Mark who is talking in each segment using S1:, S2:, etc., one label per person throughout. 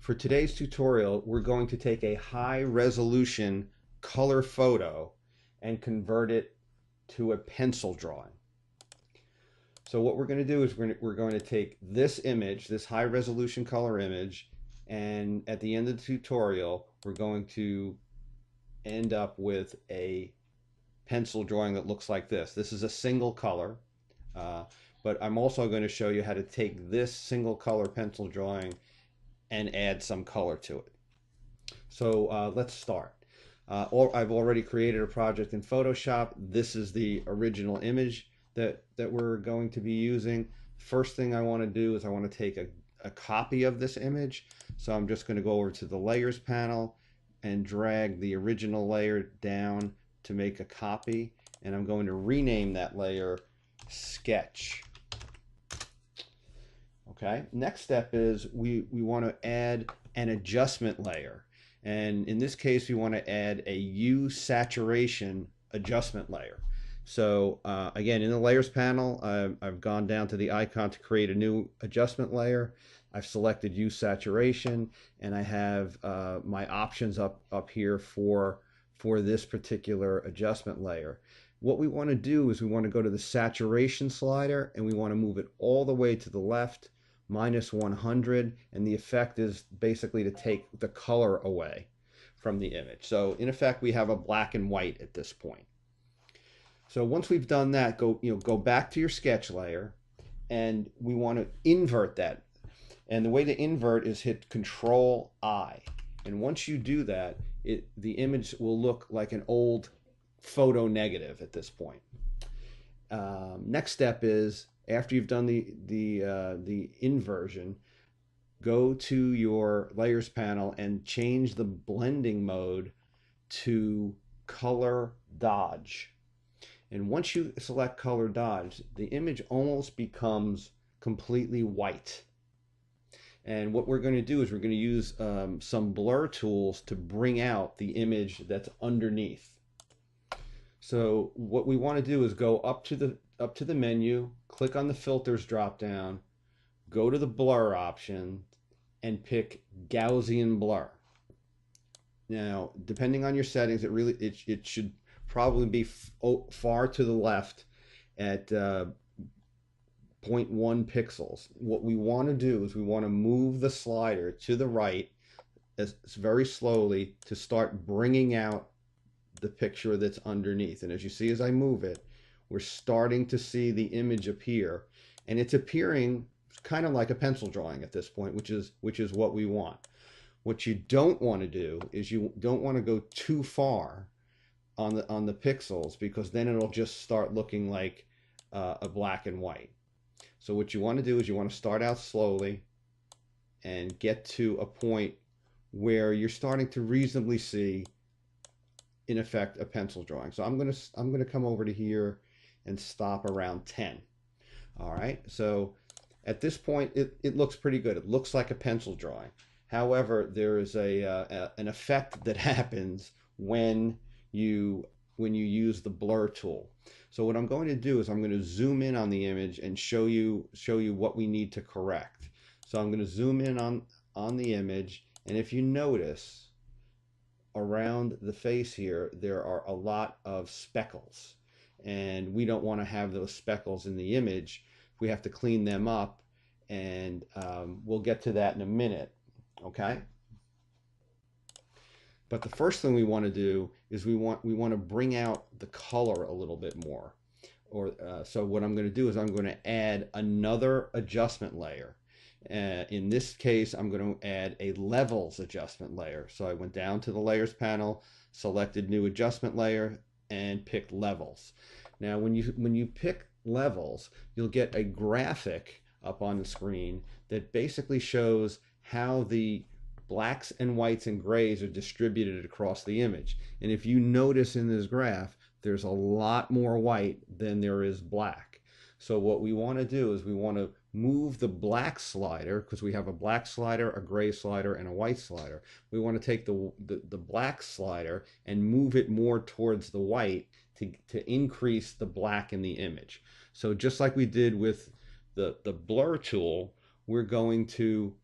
S1: For today's tutorial, we're going to take a high resolution color photo and convert it to a pencil drawing. So what we're going to do is we're going to take this image, this high resolution color image, and at the end of the tutorial, we're going to end up with a pencil drawing that looks like this. This is a single color, but I'm also going to show you how to take this single color pencil drawing and add some color to it. So let's start. I've already created a project in Photoshop. This is the original image that we're going to be using. First thing I want to do is I want to take a copy of this image. So I'm just going to go over to the layers panel and drag the original layer down to make a copy, and I'm going to rename that layer Sketch. Okay, next step is we want to add an adjustment layer, and in this case we want to add a hue saturation adjustment layer. So again, in the layers panel, I've gone down to the icon to create a new adjustment layer. I've selected hue saturation, and I have my options up here for this particular adjustment layer. What we want to do is we want to go to the saturation slider, and we want to move it all the way to the left, -100, and the effect is basically to take the color away from the image. So in effect, we have a black and white at this point. So once we've done that, go back to your sketch layer, and we want to invert that. And the way to invert is hit Control I. And once you do that, the image will look like an old photo negative at this point. Next step is, after you've done the inversion, go to your layers panel and change the blending mode to color dodge. And once you select color dodge, the image almost becomes completely white. And what we're going to do is we're going to use some blur tools to bring out the image that's underneath. So what we want to do is go up to the menu, click on the filters drop down, go to the blur option, and pick Gaussian blur. Now, depending on your settings, it should probably be far to the left at 0.1 pixels. What we want to do is we want to move the slider to the right very slowly to start bringing out the picture that's underneath. And as you see, as I move it, we're starting to see the image appear, and it's appearing kind of like a pencil drawing at this point, which is what we want. What you don't want to do is you don't want to go too far on the pixels, because then it'll just start looking like a black and white. So what you want to do is you want to start out slowly and get to a point where you're starting to reasonably see, in effect, a pencil drawing. So I'm going to come over to here and stop around 10. All right, so at this point it looks pretty good. It looks like a pencil drawing. However, there is an effect that happens when you use the blur tool. So what I'm going to do is I'm going to zoom in on the image and show you what we need to correct. So I'm going to zoom in on the image, and if you notice, around the face here there are a lot of speckles, and we don't want to have those speckles in the image. We have to clean them up, and we'll get to that in a minute. Okay, but the first thing we want to do is we want to bring out the color a little bit more. So what I'm going to do is I'm going to add another adjustment layer. In this case, I'm going to add a levels adjustment layer. So I went down to the layers panel, selected new adjustment layer, and picked levels. Now when you pick levels, you'll get a graphic up on the screen that basically shows how the blacks and whites and grays are distributed across the image. And if you notice in this graph, there's a lot more white than there is black. So what we want to do is we want to move the black slider, because we have a black slider, a gray slider, and a white slider. We want to take the black slider and move it more towards the white to increase the black in the image. So just like we did with the blur tool, we're going to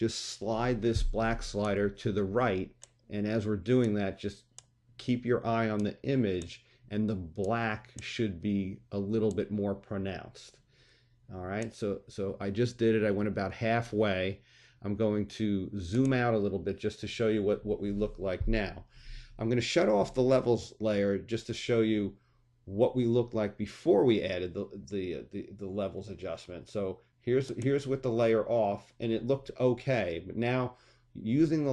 S1: just slide this black slider to the right, and as we're doing that, just keep your eye on the image, and the black should be a little bit more pronounced. All right, so I just did it. I went about halfway. I'm going to zoom out a little bit just to show you what we look like now. I'm going to shut off the levels layer just to show you what we looked like before we added the levels adjustment. So here's with the layer off, and it looked okay. But now, using the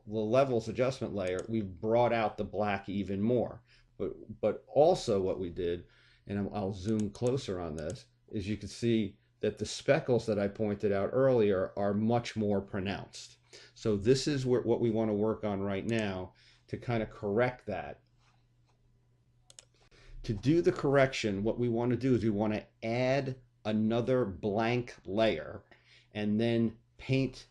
S1: levels adjustment layer, we've brought out the black even more. But also what we did, and I'll zoom closer on this, is you can see that the speckles that I pointed out earlier are much more pronounced. So this is what we want to work on right now to kind of correct that. To do the correction, what we want to do is we want to add another blank layer and then paint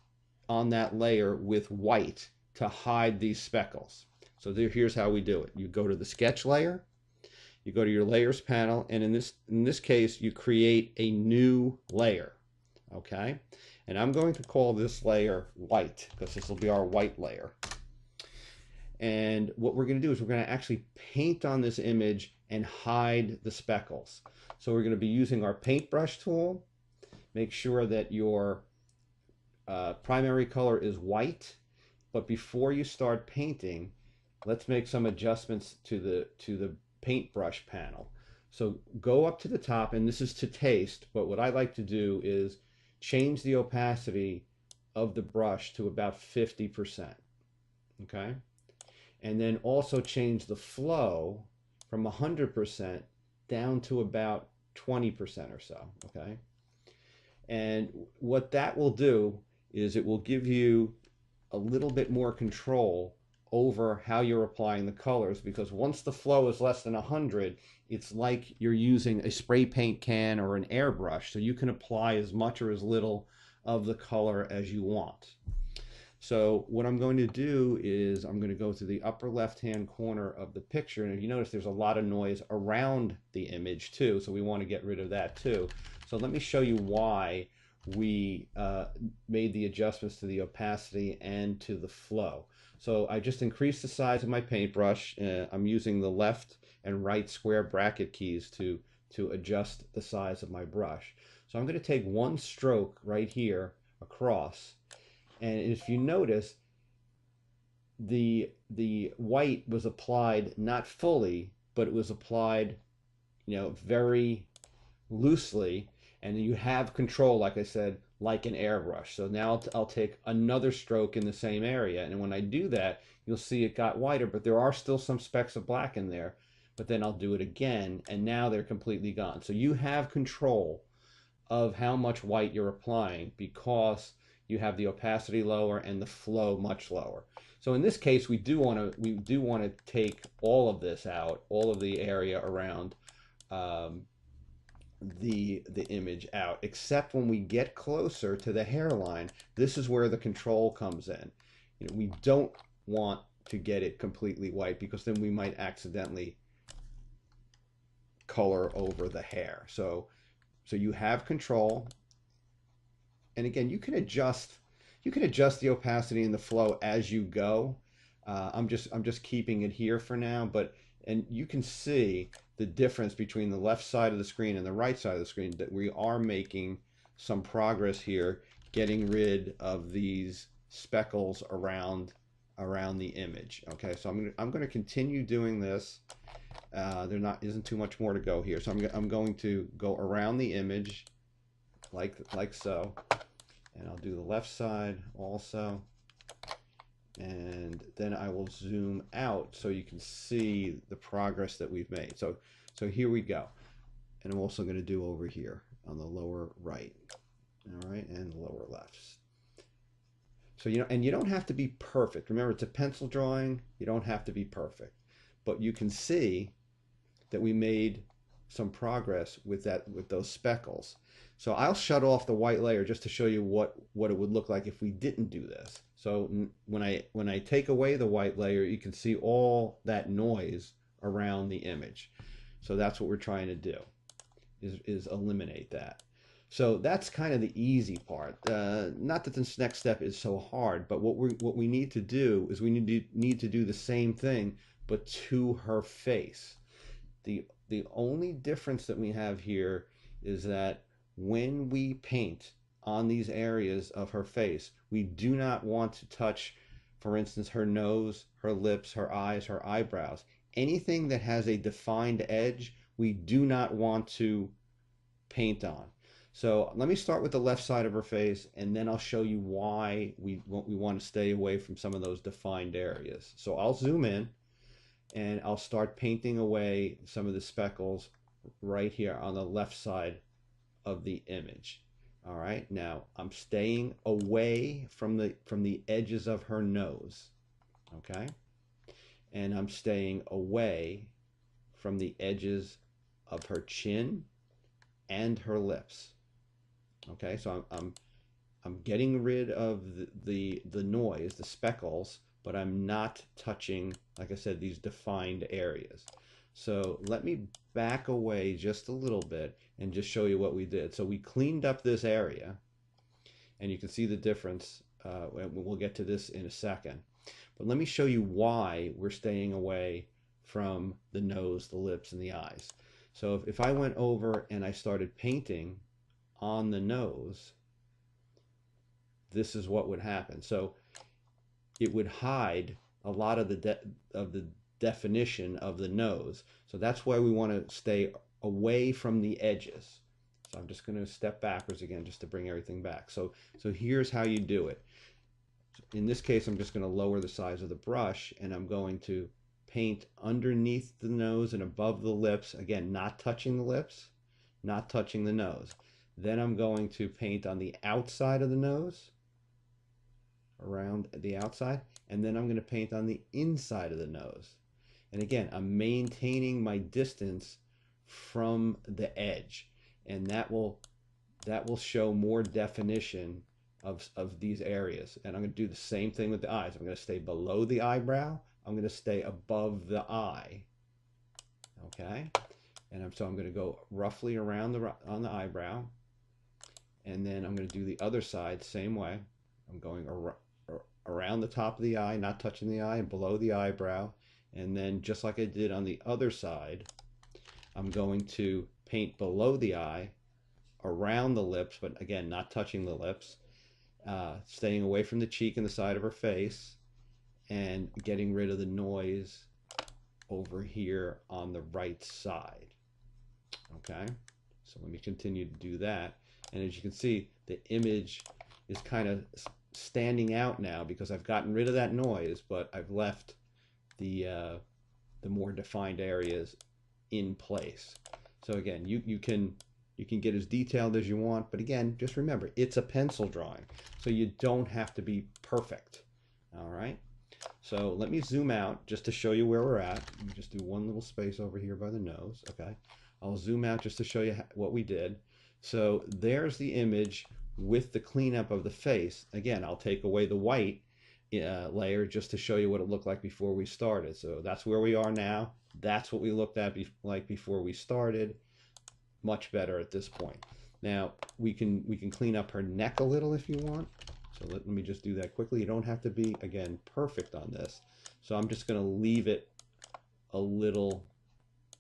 S1: on that layer with white to hide these speckles. So here's how we do it. You go to the sketch layer, you go to your layers panel, and in this case, you create a new layer, okay? And I'm going to call this layer white, because this will be our white layer. And what we're going to do is we're going to actually paint on this image and hide the speckles. So we're going to be using our paintbrush tool. Make sure that your primary color is white, but before you start painting, let's make some adjustments to the paintbrush panel. So go up to the top, and this is to taste, but what I like to do is change the opacity of the brush to about 50%, okay? And then also change the flow from 100% down to about 20% or so, okay? And what that will do is it will give you a little bit more control over how you're applying the colors, because once the flow is less than 100, it's like you're using a spray paint can or an airbrush, so you can apply as much or as little of the color as you want. So what I'm going to do is I'm going to go to the upper left-hand corner of the picture, and if you notice, there's a lot of noise around the image too, so we want to get rid of that too. So let me show you why we made the adjustments to the opacity and to the flow. So I just increased the size of my paintbrush. I'm using the left and right square bracket keys to adjust the size of my brush. So I'm going to take one stroke right here across, and if you notice, the white was applied not fully, but it was applied, very loosely, and you have control, like I said, like an airbrush. So now I'll take another stroke in the same area, and when I do that, you'll see it got whiter, but there are still some specks of black in there. But then I'll do it again, and now they're completely gone. So you have control of how much white you're applying because you have the opacity lower and the flow much lower. So in this case, we do want to take all of this out, all of the area around the image out, except when we get closer to the hairline. This is where the control comes in. We don't want to get it completely white, because then we might accidentally color over the hair. So you have control, and again, you can adjust the opacity and the flow as you go. I'm just keeping it here for now, and you can see the difference between the left side of the screen and the right side of the screen, that we are making some progress here, getting rid of these speckles around the image. Okay, so I'm going to continue doing this. There isn't too much more to go here, so I'm going to go around the image like so, and I'll do the left side also, and then I will zoom out so you can see the progress that we've made. So here we go, and I'm also going to do over here on the lower right, all right, and the lower left. So and you don't have to be perfect. Remember, it's a pencil drawing. You don't have to be perfect, but you can see that we made some progress with those speckles. So I'll shut off the white layer just to show you what it would look like if we didn't do this. So when I take away the white layer, you can see all that noise around the image. So that's what we're trying to do, is eliminate that. So that's kind of the easy part. Not that this next step is so hard, but what we need to do is we need to do the same thing, but to her face. The only difference that we have here is that when we paint on these areas of her face, we do not want to touch, for instance, her nose, her lips, her eyes, her eyebrows. Anything that has a defined edge, we do not want to paint on. So let me start with the left side of her face, and then I'll show you why we want to stay away from some of those defined areas. So I'll zoom in, and I'll start painting away some of the speckles right here on the left side of the image. All right, now I'm staying away from the edges of her nose, okay? And I'm staying away from the edges of her chin and her lips. Okay, so I'm getting rid of the noise, the speckles, but I'm not touching, like I said, these defined areas. So let me back away just a little bit and just show you what we did. So we cleaned up this area, and you can see the difference. We'll get to this in a second. But let me show you why we're staying away from the nose, the lips, and the eyes. So if I went over and I started painting on the nose, this is what would happen. So it would hide a lot of the definition of the nose. So that's why we want to stay away from the edges. So I'm just going to step backwards again just to bring everything back. So here's how you do it. In this case, I'm just going to lower the size of the brush, and I'm going to paint underneath the nose and above the lips. Again, not touching the lips, not touching the nose. Then I'm going to paint on the outside of the nose, around the outside, and then I'm going to paint on the inside of the nose. And again, I'm maintaining my distance from the edge, and that will show more definition of these areas. And I'm going to do the same thing with the eyes. I'm going to stay below the eyebrow. I'm going to stay above the eye. Okay, and so I'm going to go roughly around on the eyebrow, and then I'm going to do the other side same way. I'm going around the top of the eye, not touching the eye, and below the eyebrow. And then just like I did on the other side, I'm going to paint below the eye, around the lips, but again, not touching the lips, staying away from the cheek and the side of her face, and getting rid of the noise over here on the right side. Okay, so let me continue to do that. And as you can see, the image is kind of standing out now because I've gotten rid of that noise, but I've left the more defined areas in place. So again, you can get as detailed as you want, but again, just remember, it's a pencil drawing, so you don't have to be perfect. All right, so let me zoom out just to show you where we're at. Let me just do one little space over here by the nose. Okay, I'll zoom out just to show you what we did. So there's the image with the cleanup of the face. Again, I'll take away the white layer just to show you what it looked like before we started. So that's where we are now. That's what we looked at like before we started. Much better at this point. Now we can clean up her neck a little if you want. So let me just do that quickly. You don't have to be, again, perfect on this. So I'm just going to leave it a little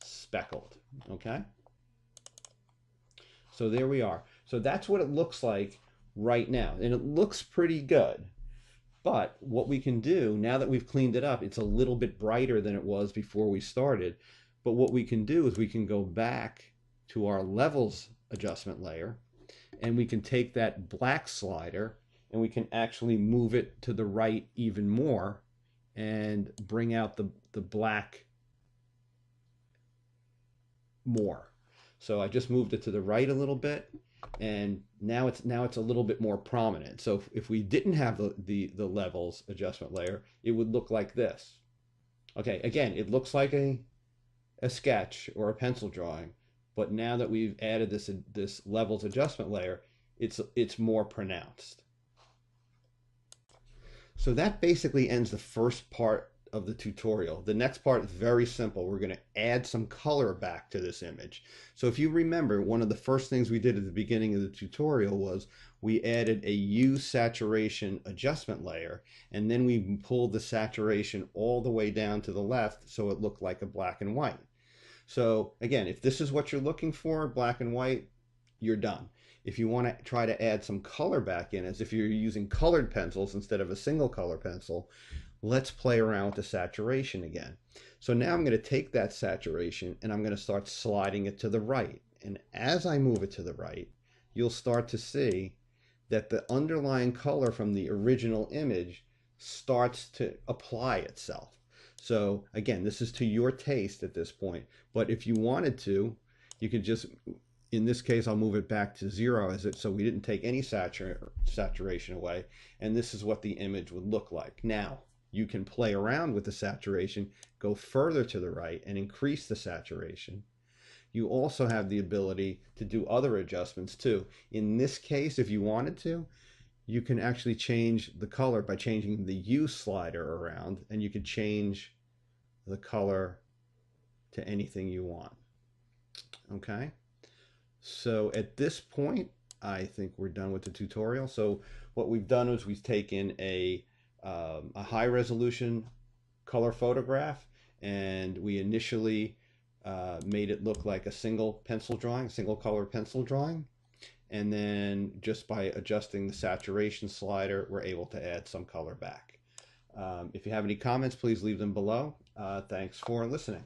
S1: speckled. Okay, so there we are. So that's what it looks like right now, and it looks pretty good. But what we can do, now that we've cleaned it up, it's a little bit brighter than it was before we started. But what we can do is we can go back to our levels adjustment layer, and we can take that black slider and we can actually move it to the right even more and bring out the black more. So I just moved it to the right a little bit, and now it's a little bit more prominent. So if we didn't have the levels adjustment layer, it would look like this. Okay, again, it looks like a sketch or a pencil drawing, but now that we've added this levels adjustment layer, it's more pronounced. So that basically ends the first part of the tutorial. The next part is very simple. We're going to add some color back to this image. So if you remember, one of the first things we did at the beginning of the tutorial was we added a hue saturation adjustment layer, and then we pulled the saturation all the way down to the left so it looked like a black and white. So again, if this is what you're looking for, black and white, you're done. If you want to try to add some color back in, as if you're using colored pencils instead of a single color pencil, let's play around with the saturation again. So now I'm going to take that saturation and I'm going to start sliding it to the right. And as I move it to the right, you'll start to see that the underlying color from the original image starts to apply itself. So again, this is to your taste at this point, but if you wanted to, you could just, in this case, I'll move it back to 0 as it, so we didn't take any saturation away, and this is what the image would look like. Now, you can play around with the saturation, go further to the right and increase the saturation. You also have the ability to do other adjustments too. In this case, if you wanted to, you can actually change the color by changing the hue slider around, and you could change the color to anything you want. Okay, so at this point, I think we're done with the tutorial. So what we've done is we've taken a high resolution color photograph, and we initially made it look like a single pencil drawing, a single color pencil drawing. And then just by adjusting the saturation slider, we're able to add some color back. If you have any comments, please leave them below. Thanks for listening.